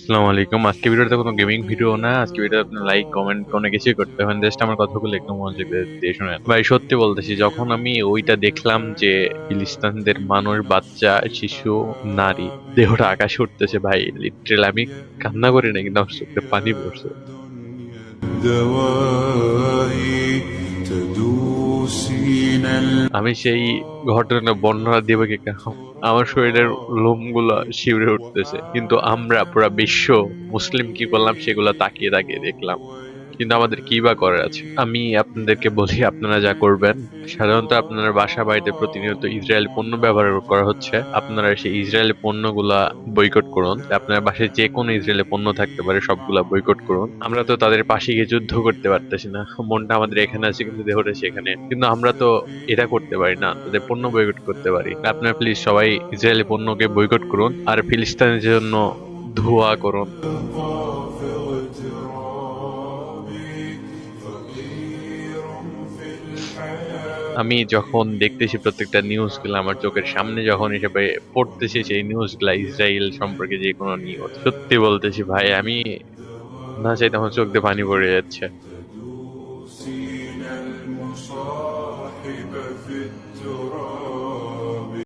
আসসালামু আলাইকুম। আজকে ভিডিওটা কোনো গেমিং ভিডিও না। আজকে ভিডিওতে আপনি লাইক, কমেন্ট কোনো কিছুই করতে হবেন। জাস্ট আমার কথাগুলো একটু মনোযোগ দিয়ে শুনেন। ভাই সত্যি বলতেছি, যখন আমি ওইটা দেখলাম যে ফিলিস্তিনদের মানুষ, বাচ্চা, শিশু, নারী দেহটা আকাশে উঠতেছে, ভাই লিটারালি আমি কান্না করি না, কিন্তু আমার চোখে পানি পড়ছে। دوائي تدوسين আমি সেই ঘটনা বর্ণনা দিব কি আমার শরীরের লোমগুলা শিউরে উঠতেছে, কিন্তু আমরা পুরা বিশ্ব মুসলিম কি করলাম সেগুলো তাকিয়ে তাকিয়ে দেখলাম। কিন্তু আমাদের কি বা করার আছে? আমি আপনাদেরকে বলি, আপনারা যা করবেন, সাধারণত আপনার বাসা বাড়িতে প্রতিনিয়ত ইসরায়েলি পণ্য ব্যবহার করা হচ্ছে, আপনারা সেই ইসরায়েলি পণ্যগুলা বয়কট করুন। আপনার বাসায় যে কোনো ইসরায়েলি পণ্য থাকতে পারে, সবগুলা বয়কট করুন। আমরা তো তাদের পাশে গিয়ে যুদ্ধ করতে পারতেছি না, মনটা আমাদের এখানে আছে কিন্তু দেহটা সেখানে, কিন্তু আমরা তো এটা করতে পারি না, তাদের পণ্য বয়কট করতে পারি। আপনারা প্লিজ সবাই ইসরায়েলি পণ্যকে বয়কট করুন আর ফিলিস্তিনের জন্য ধোয়া করুন। القافر اغترابي فقير في الحياة আমি যখন দেখতেছি প্রত্যেকটা নিউজ গুলো আমার চোখের সামনে, যখন হিসেবে পড়তেছি সেই নিউজ গুলা ইসরায়েল সম্পর্কে যে কোনো নিউজ, সত্যি বলতেছি ভাই, আমি না চাইতে আমার চোখ দিয়ে পানি পড়ে যাচ্ছে।